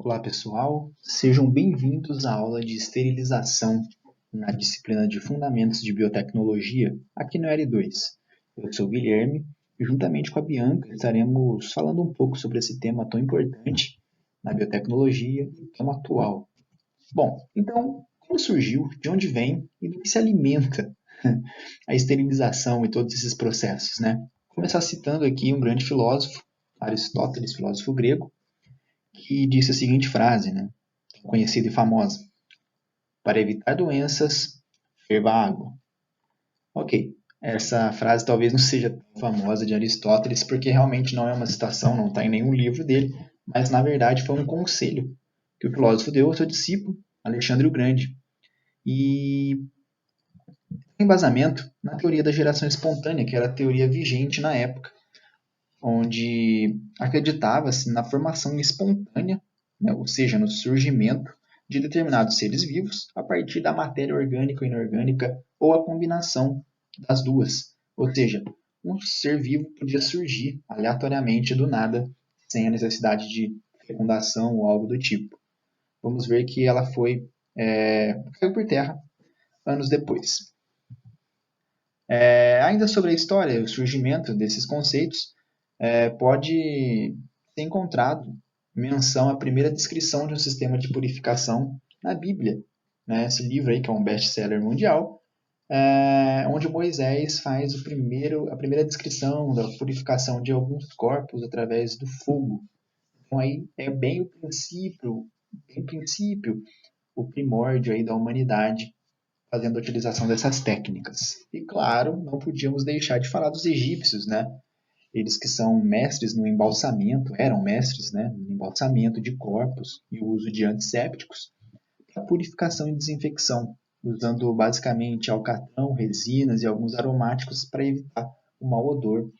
Olá pessoal, sejam bem-vindos à aula de esterilização na disciplina de Fundamentos de Biotecnologia, aqui no L2. Eu sou o Guilherme e juntamente com a Bianca estaremos falando um pouco sobre esse tema tão importante na biotecnologia e tão atual. Bom, então, como surgiu, de onde vem e do que se alimenta a esterilização e todos esses processos, né? Vou começar citando aqui um grande filósofo, Aristóteles, filósofo grego, que disse a seguinte frase, né, conhecida e famosa: para evitar doenças, ferva água. Ok, essa frase talvez não seja tão famosa de Aristóteles, porque realmente não é uma citação, não está em nenhum livro dele, mas na verdade foi um conselho que o filósofo deu ao seu discípulo, Alexandre o Grande. E tem embasamento na teoria da geração espontânea, que era a teoria vigente na época, onde acreditava-se na formação espontânea, né, ou seja, no surgimento de determinados seres vivos a partir da matéria orgânica ou inorgânica ou a combinação das duas. Ou seja, um ser vivo podia surgir aleatoriamente do nada, sem a necessidade de fecundação ou algo do tipo. Vamos ver que ela caiu por terra anos depois. Ainda sobre a história e o surgimento desses conceitos, pode ser encontrado menção à primeira descrição de um sistema de purificação na Bíblia, né? Esse livro aí, que é um best-seller mundial, onde Moisés faz a primeira descrição da purificação de alguns corpos através do fogo. Então aí é bem o princípio, o primórdio aí da humanidade, fazendo a utilização dessas técnicas. E claro, não podíamos deixar de falar dos egípcios, né? Eles que são mestres no embalsamento, eram mestres, né, no embalsamento de corpos e o uso de antissépticos para purificação e desinfecção, usando basicamente alcatrão, resinas e alguns aromáticos para evitar o mau odor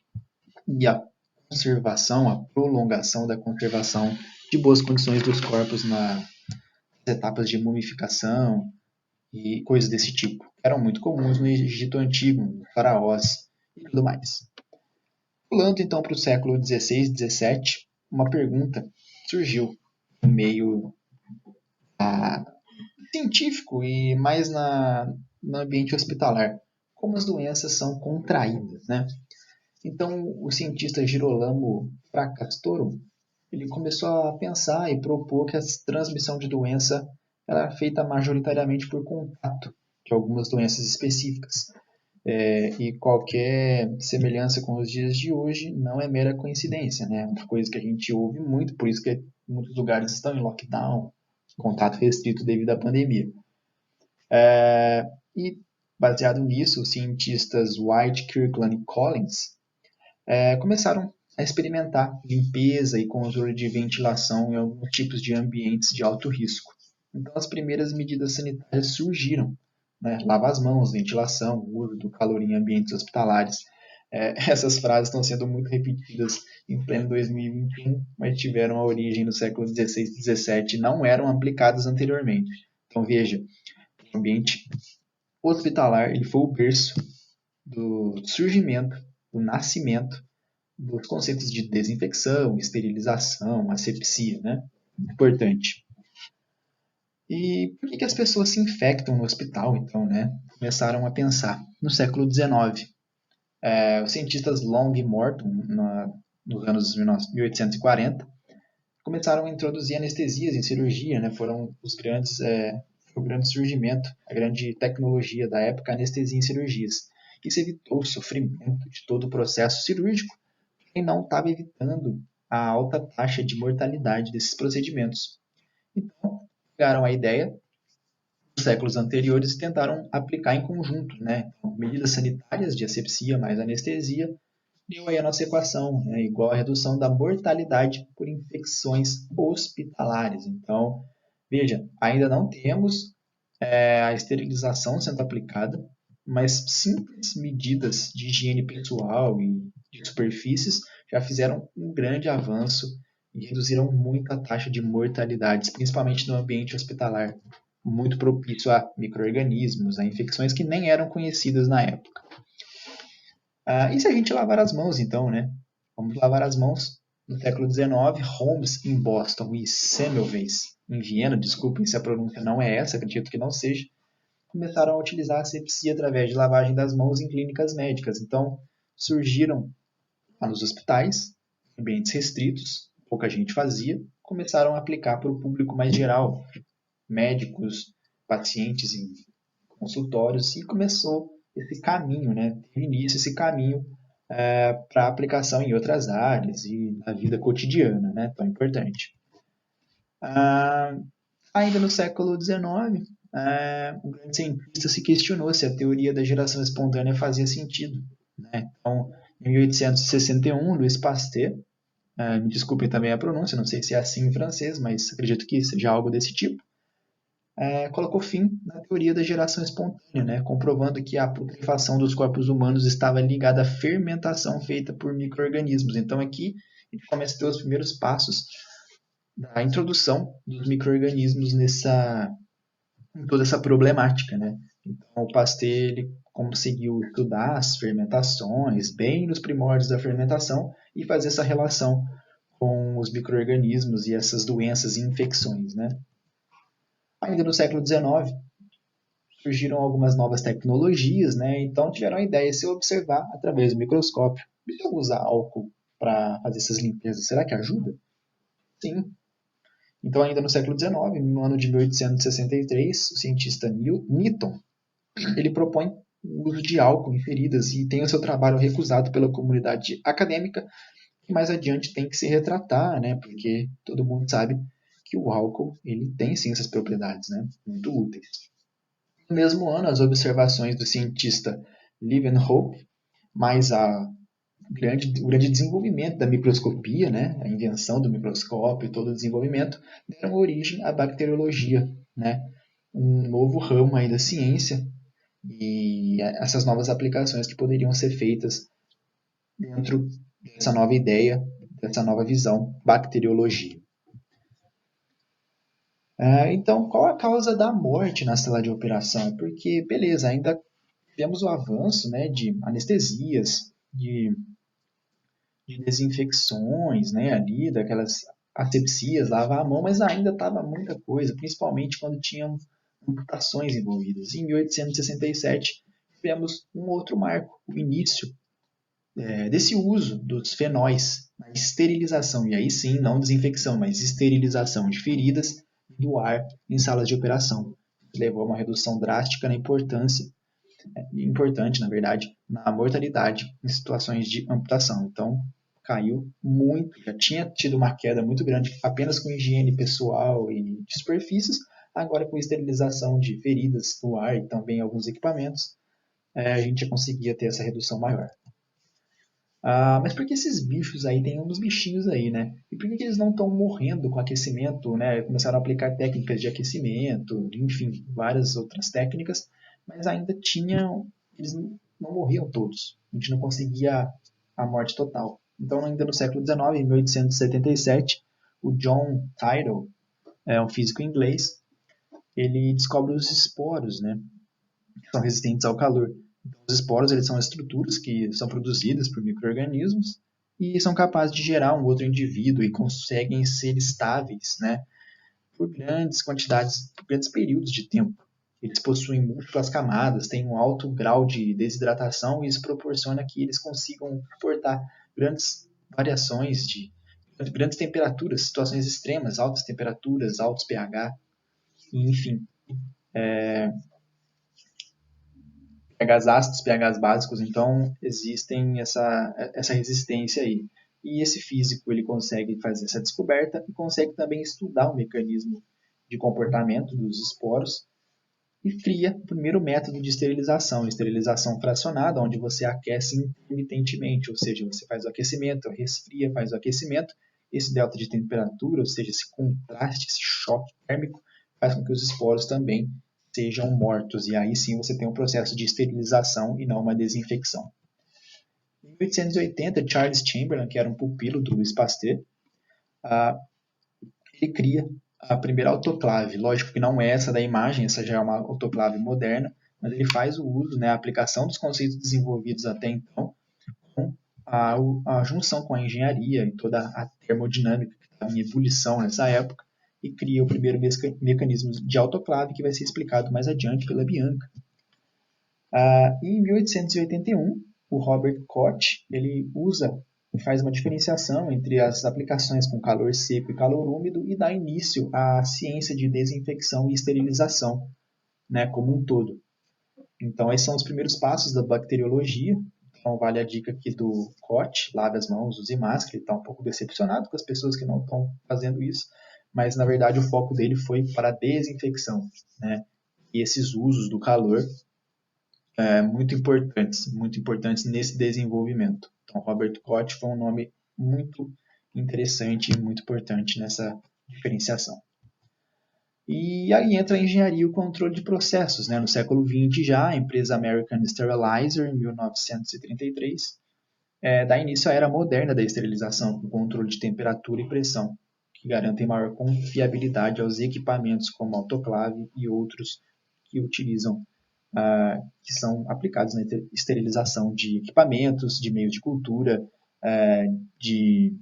e a conservação, a prolongação da conservação de boas condições dos corpos nas etapas de mumificação e coisas desse tipo. Eram muito comuns no Egito Antigo, no faraós e tudo mais. Pulando então para o século XVI, XVII, uma pergunta surgiu no meio científico e mais no ambiente hospitalar. Como as doenças são contraídas, né? Então, o cientista Girolamo Fracastoro, ele começou a pensar e propor que a transmissão de doença era feita majoritariamente por contato de algumas doenças específicas. E qualquer semelhança com os dias de hoje não é mera coincidência, né? Uma coisa que a gente ouve muito, por isso que muitos lugares estão em lockdown, contato restrito devido à pandemia. E baseado nisso, os cientistas White, Kirkland e Collins começaram a experimentar limpeza e controle de ventilação em alguns tipos de ambientes de alto risco. Então, as primeiras medidas sanitárias surgiram, né? Lava as mãos, ventilação, uso do calor em ambientes hospitalares. Essas frases estão sendo muito repetidas em pleno 2021, mas tiveram a origem no século XVI e XVII e não eram aplicadas anteriormente. Então, veja, o ambiente hospitalar ele foi o berço do surgimento, do nascimento dos conceitos de desinfecção, esterilização, asepsia, né? Importante. E por que as pessoas se infectam no hospital, então, né? Começaram a pensar. No século XIX, os cientistas Long e Morton, nos anos 1840, começaram a introduzir anestesias em cirurgia, né? Foram o grande surgimento, a grande tecnologia da época, a anestesia em cirurgias. Isso evitou o sofrimento de todo o processo cirúrgico e não estava evitando a alta taxa de mortalidade desses procedimentos. Então, pegaram a ideia dos séculos anteriores e tentaram aplicar em conjunto, né? Então, medidas sanitárias de asepsia mais anestesia, deu aí a nossa equação, né? Igual a redução da mortalidade por infecções hospitalares. Então, veja, ainda não temos a esterilização sendo aplicada, mas simples medidas de higiene pessoal e de superfícies já fizeram um grande avanço e reduziram muito a taxa de mortalidades, principalmente no ambiente hospitalar, muito propício a micro-organismos, a infecções que nem eram conhecidas na época. E se a gente lavar as mãos, então, né? Vamos lavar as mãos No século XIX, Holmes em Boston e Semmelweis em Viena, desculpem se a pronúncia não é essa, acredito que não seja, começaram a utilizar a asepsia através de lavagem das mãos em clínicas médicas. Então, surgiram lá nos hospitais, ambientes restritos, pouca gente fazia, começaram a aplicar para o público mais geral, médicos, pacientes em consultórios, e começou esse caminho, né? Teve início esse caminho para aplicação em outras áreas e na vida cotidiana, né? Tão importante. Ainda no século XIX, um grande cientista se questionou se a teoria da geração espontânea fazia sentido, né? Então, em 1861, Louis Pasteur, me desculpem também a pronúncia, não sei se é assim em francês, mas acredito que seja algo desse tipo, colocou fim na teoria da geração espontânea, né? Comprovando que a putrefação dos corpos humanos estava ligada à fermentação feita por micro-organismos. Então, aqui a gente começa a ter os primeiros passos da introdução dos micro-organismos em toda essa problemática, né? Então, o Pasteur ele conseguiu estudar as fermentações, bem nos primórdios da fermentação, e fazer essa relação com os micro-organismos e essas doenças e infecções, né? Ainda no século XIX, surgiram algumas novas tecnologias, né? Então, tiveram a ideia de se observar através do microscópio. Se eu usar álcool para fazer essas limpezas, será que ajuda? Sim. Então, ainda no século XIX, no ano de 1863, o cientista Newton ele propõe o uso de álcool em feridas e tem o seu trabalho recusado pela comunidade acadêmica, que mais adiante tem que se retratar, né? Porque todo mundo sabe que o álcool ele tem sim essas propriedades, né? Muito úteis. No mesmo ano, as observações do cientista Leeuwenhoek, mais o grande desenvolvimento da microscopia, né? A invenção do microscópio e todo o desenvolvimento, deram origem à bacteriologia, né? Um novo ramo aí da ciência e essas novas aplicações que poderiam ser feitas dentro dessa nova ideia, dessa nova visão, bacteriologia. Então, qual a causa da morte na sala de operação? Porque, beleza, ainda tivemos o avanço, né, de anestesias, de desinfecções, né, ali, daquelas asepsias, lavar a mão, mas ainda estava muita coisa, principalmente quando tinham amputações envolvidas. Em 1867, tivemos um outro marco, o início desse uso dos fenóis na esterilização, e aí sim, não desinfecção, mas esterilização de feridas do ar em salas de operação. Levou a uma redução drástica na importância, importante, na verdade, na mortalidade em situações de amputação. Então, caiu muito, já tinha tido uma queda muito grande apenas com higiene pessoal e de superfícies, agora com esterilização de feridas no ar e também alguns equipamentos, a gente já conseguia ter essa redução maior. Mas por que esses bichos aí, tem uns bichinhos aí, né? E por que eles não estão morrendo com aquecimento, né? Começaram a aplicar técnicas de aquecimento, enfim, várias outras técnicas, mas ainda eles não morriam todos. A gente não conseguia a morte total. Então, ainda no século XIX, em 1877, o John Tyrrell, um físico inglês, ele descobre os esporos, né? Que são resistentes ao calor. Então, os esporos eles são estruturas que são produzidas por micro-organismos e são capazes de gerar um outro indivíduo e conseguem ser estáveis, né, por grandes quantidades, por grandes períodos de tempo. Eles possuem múltiplas camadas, têm um alto grau de desidratação e isso proporciona que eles consigam suportar grandes variações de grandes temperaturas, situações extremas, altas temperaturas, altos pH, enfim, pHs ácidos, pHs básicos, então existem essa resistência aí. E esse físico ele consegue fazer essa descoberta e consegue também estudar o mecanismo de comportamento dos esporos e cria o primeiro método de esterilização fracionada, onde você aquece intermitentemente, ou seja, você faz o aquecimento, resfria, faz o aquecimento, esse delta de temperatura, ou seja, esse contraste, esse choque térmico, faz com que os esporos também sejam mortos, e aí sim você tem um processo de esterilização e não uma desinfecção. Em 1880, Charles Chamberlain, que era um pupilo do Louis Pasteur, ele cria a primeira autoclave. Lógico que não é essa da imagem, essa já é uma autoclave moderna, mas ele faz o uso, né, a aplicação dos conceitos desenvolvidos até então com a junção com a engenharia e toda a termodinâmica que estava em ebulição nessa época e cria o primeiro mecanismo de autoclave que vai ser explicado mais adiante pela Bianca. Em 1881, o Robert Koch ele faz uma diferenciação entre as aplicações com calor seco e calor úmido e dá início à ciência de desinfecção e esterilização, né, como um todo. Então, esses são os primeiros passos da bacteriologia. Então, vale a dica aqui do Koch, lave as mãos, use máscara. Ele está um pouco decepcionado com as pessoas que não estão fazendo isso, mas, na verdade, o foco dele foi para a desinfecção, né? E esses usos do calor muito importantes nesse desenvolvimento. Então, Robert Koch foi um nome muito interessante e muito importante nessa diferenciação. E aí entra a engenharia e o controle de processos. Né? No século XX já, a empresa American Sterilizer, em 1933, dá início à era moderna da esterilização, com controle de temperatura e pressão, que garantem maior confiabilidade aos equipamentos como autoclave e outros que utilizam, que são aplicados na esterilização de equipamentos, de meios de cultura, de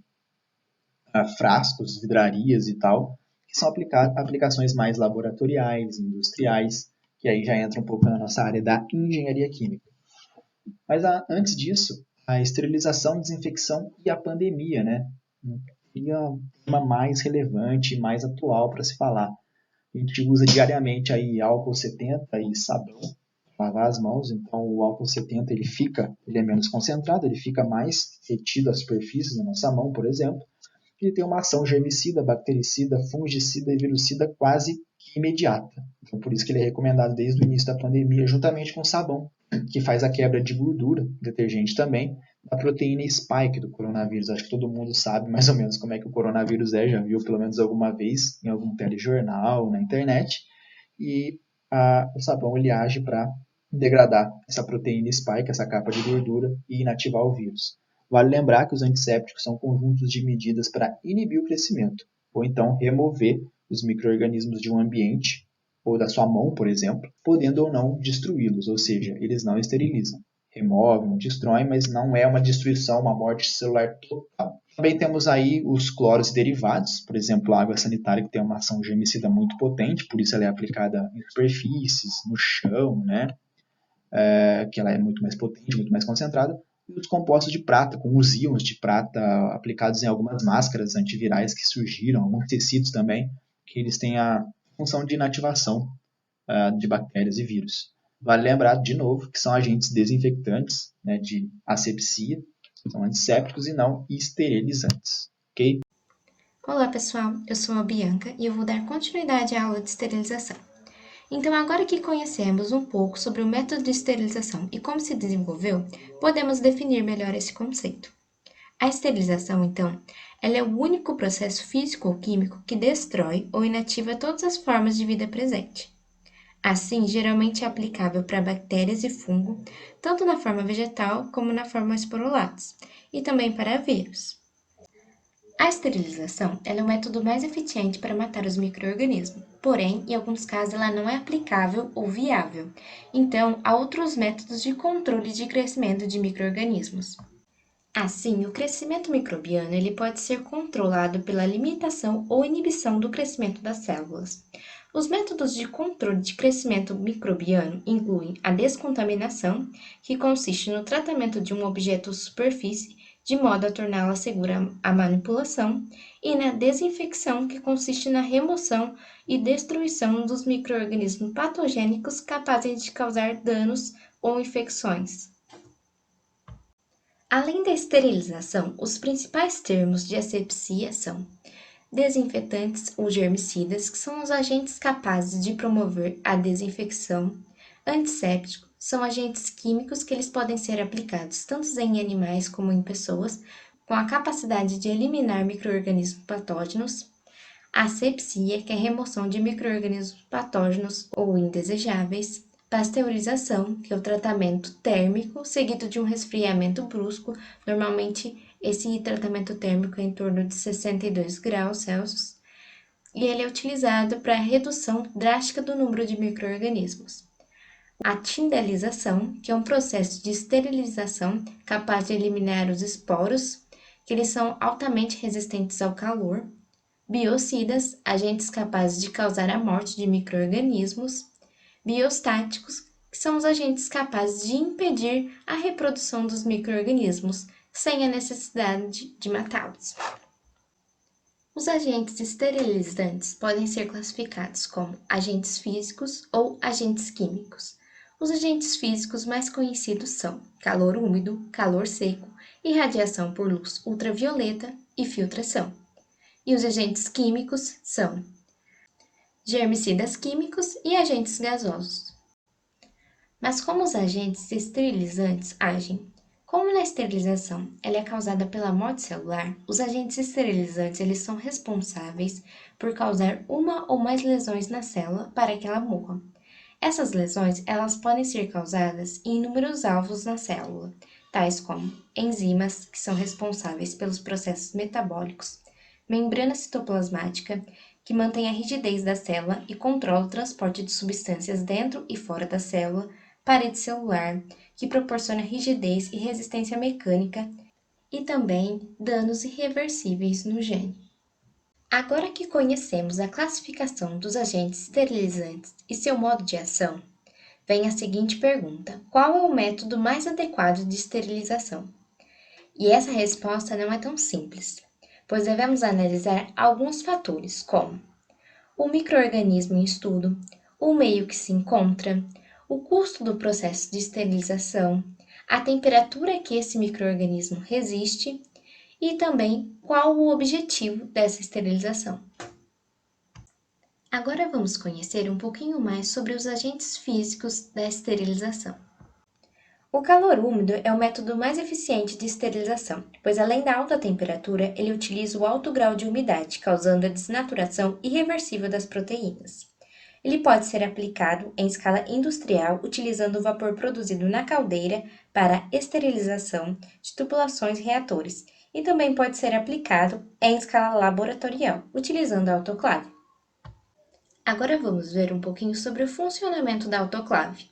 frascos, vidrarias e tal, que são aplicações mais laboratoriais, industriais, que aí já entra um pouco na nossa área da engenharia química. Mas antes disso, a esterilização, desinfecção e a pandemia, né? Seria um tema mais relevante, mais atual para se falar. A gente usa diariamente aí álcool 70 e sabão para lavar as mãos, então o álcool 70 ele é menos concentrado, ele fica mais retido às superfícies da nossa mão, por exemplo. Ele tem uma ação germicida, bactericida, fungicida e virucida quase que imediata. Então, por isso que ele é recomendado desde o início da pandemia, juntamente com o sabão, que faz a quebra de gordura, detergente também, da proteína spike do coronavírus. Acho que todo mundo sabe mais ou menos como é que o coronavírus já viu pelo menos alguma vez em algum telejornal, na internet. E o sabão ele age para degradar essa proteína spike, essa capa de gordura, e inativar o vírus. Vale lembrar que os antissépticos são conjuntos de medidas para inibir o crescimento, ou então remover os micro-organismos de um ambiente, ou da sua mão, por exemplo, podendo ou não destruí-los, ou seja, eles não esterilizam. Removem, destroem, mas não é uma destruição, uma morte celular total. Também temos aí os cloros derivados, por exemplo, a água sanitária, que tem uma ação germicida muito potente, por isso ela é aplicada em superfícies, no chão, né? Que ela é muito mais potente, muito mais concentrada, e os compostos de prata, com os íons de prata aplicados em algumas máscaras antivirais que surgiram, alguns tecidos também, que eles têm a função de inativação de bactérias e vírus. Vale lembrar, de novo, que são agentes desinfectantes, né, de asepsia, são antissépticos e não esterilizantes. Ok? Olá pessoal, eu sou a Bianca e eu vou dar continuidade à aula de esterilização. Então, agora que conhecemos um pouco sobre o método de esterilização e como se desenvolveu, podemos definir melhor esse conceito. A esterilização, então, ela é o único processo físico ou químico que destrói ou inativa todas as formas de vida presente. Assim, geralmente é aplicável para bactérias e fungo, tanto na forma vegetal como na forma esporulatos, e também para vírus. A esterilização é o método mais eficiente para matar os micro-organismos, porém, em alguns casos, ela não é aplicável ou viável. Então, há outros métodos de controle de crescimento de micro-organismos. Assim, o crescimento microbiano ele pode ser controlado pela limitação ou inibição do crescimento das células. Os métodos de controle de crescimento microbiano incluem a descontaminação, que consiste no tratamento de um objeto ou superfície de modo a torná-la segura à manipulação, e na desinfecção, que consiste na remoção e destruição dos micro-organismos patogênicos capazes de causar danos ou infecções. Além da esterilização, os principais termos de asepsia são desinfetantes ou germicidas, que são os agentes capazes de promover a desinfecção. Antissépticos são agentes químicos que eles podem ser aplicados tanto em animais como em pessoas, com a capacidade de eliminar micro-organismos patógenos. Asepsia, que é a remoção de micro-organismos patógenos ou indesejáveis. Pasteurização, que é o tratamento térmico seguido de um resfriamento brusco. Normalmente, esse tratamento térmico é em torno de 62 graus Celsius. E ele é utilizado para a redução drástica do número de micro-organismos. A tindalização, que é um processo de esterilização capaz de eliminar os esporos, que eles são altamente resistentes ao calor. Biocidas, agentes capazes de causar a morte de micro-organismos. Biostáticos, que são os agentes capazes de impedir a reprodução dos micro-organismos, sem a necessidade de matá-los. Os agentes esterilizantes podem ser classificados como agentes físicos ou agentes químicos. Os agentes físicos mais conhecidos são calor úmido, calor seco, irradiação por luz ultravioleta e filtração. E os agentes químicos são germicidas químicos e agentes gasosos. Mas como os agentes esterilizantes agem? Como na esterilização ela é causada pela morte celular, os agentes esterilizantes eles são responsáveis por causar uma ou mais lesões na célula para que ela morra. Essas lesões elas podem ser causadas em inúmeros alvos na célula, tais como enzimas, que são responsáveis pelos processos metabólicos, membrana citoplasmática, que mantém a rigidez da célula e controla o transporte de substâncias dentro e fora da célula, parede celular, que proporciona rigidez e resistência mecânica, e também danos irreversíveis no gene. Agora que conhecemos a classificação dos agentes esterilizantes e seu modo de ação, vem a seguinte pergunta: qual é o método mais adequado de esterilização? E essa resposta não é tão simples, pois devemos analisar alguns fatores, como o micro-organismo em estudo, o meio que se encontra, o custo do processo de esterilização, a temperatura que esse micro-organismo resiste e também qual o objetivo dessa esterilização. Agora vamos conhecer um pouquinho mais sobre os agentes físicos da esterilização. O calor úmido é o método mais eficiente de esterilização, pois além da alta temperatura, ele utiliza o alto grau de umidade, causando a desnaturação irreversível das proteínas. Ele pode ser aplicado em escala industrial, utilizando o vapor produzido na caldeira para a esterilização de tubulações e reatores, e também pode ser aplicado em escala laboratorial, utilizando a autoclave. Agora vamos ver um pouquinho sobre o funcionamento da autoclave.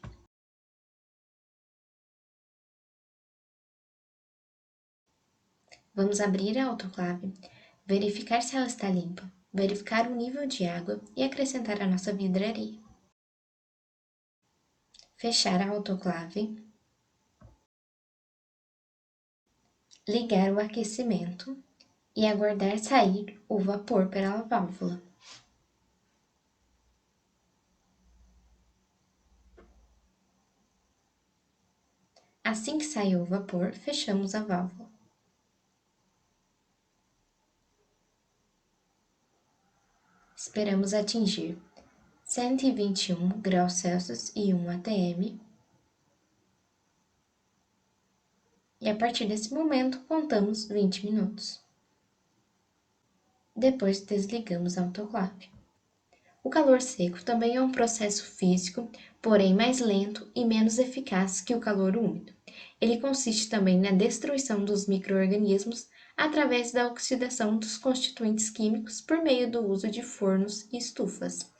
Vamos abrir a autoclave, verificar se ela está limpa, verificar o nível de água e acrescentar a nossa vidraria. Fechar a autoclave. Ligar o aquecimento e aguardar sair o vapor pela válvula. Assim que sair o vapor, fechamos a válvula. Esperamos atingir 121 graus Celsius e 1 atm. E a partir desse momento, contamos 20 minutos. Depois desligamos a autoclave. O calor seco também é um processo físico, porém mais lento e menos eficaz que o calor úmido. Ele consiste também na destruição dos micro-organismos através da oxidação dos constituintes químicos por meio do uso de fornos e estufas.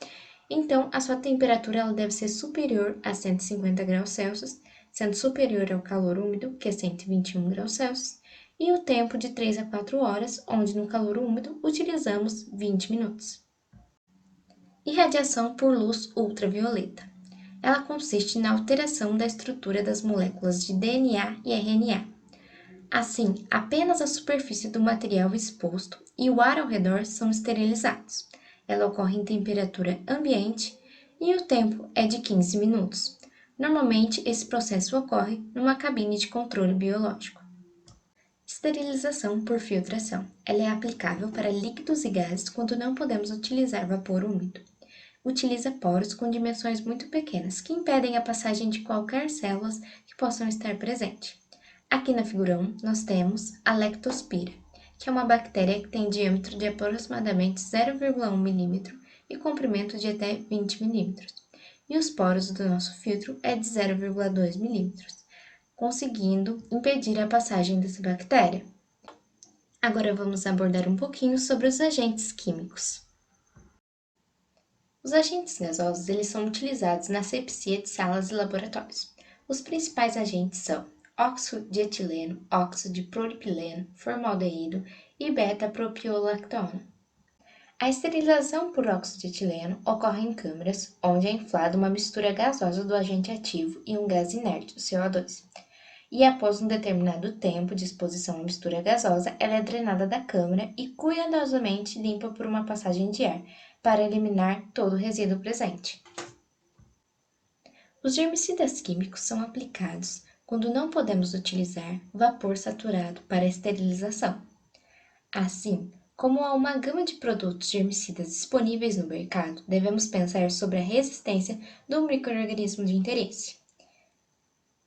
Então, a sua temperatura ela deve ser superior a 150 graus Celsius, sendo superior ao calor úmido, que é 121 graus Celsius, e o tempo de 3 a 4 horas, onde no calor úmido utilizamos 20 minutos. Irradiação por luz ultravioleta. Ela consiste na alteração da estrutura das moléculas de DNA e RNA. Assim, apenas a superfície do material exposto e o ar ao redor são esterilizados. Ela ocorre em temperatura ambiente e o tempo é de 15 minutos. Normalmente, esse processo ocorre numa cabine de controle biológico. Esterilização por filtração. Ela é aplicável para líquidos e gases quando não podemos utilizar vapor úmido. Utiliza poros com dimensões muito pequenas, que impedem a passagem de qualquer células que possam estar presentes. Aqui na figura 1, nós temos a Leptospira, que é uma bactéria que tem diâmetro de aproximadamente 0,1 milímetro e comprimento de até 20 milímetros. E os poros do nosso filtro é de 0,2 milímetros, conseguindo impedir a passagem dessa bactéria. Agora vamos abordar um pouquinho sobre os agentes químicos. Os agentes gasosos eles são utilizados na asepsia de salas e laboratórios. Os principais agentes são óxido de etileno, óxido de propileno, formaldeído e beta-propiolactona. A esterilização por óxido de etileno ocorre em câmaras, onde é inflada uma mistura gasosa do agente ativo e um gás inerte, o CO2. E após um determinado tempo de exposição à mistura gasosa, ela é drenada da câmara e cuidadosamente limpa por uma passagem de ar, para eliminar todo o resíduo presente. Os germicidas químicos são aplicados quando não podemos utilizar vapor saturado para a esterilização. Assim, como há uma gama de produtos germicidas disponíveis no mercado, devemos pensar sobre a resistência do micro-organismo de interesse.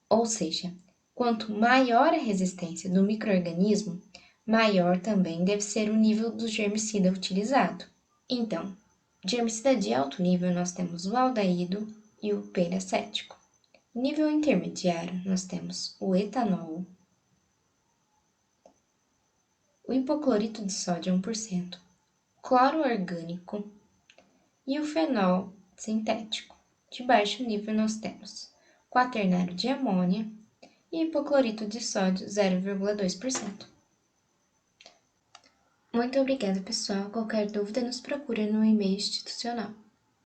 Ou seja, quanto maior a resistência do micro-organismo, maior também deve ser o nível do germicida utilizado. Então, de germicida de alto nível nós temos o aldeído e o peracético. Nível intermediário nós temos o etanol, o hipoclorito de sódio 1%, cloro orgânico e o fenol sintético. De baixo nível nós temos quaternário de amônia e hipoclorito de sódio 0,2%. Muito obrigada, pessoal. Qualquer dúvida nos procure no e-mail institucional.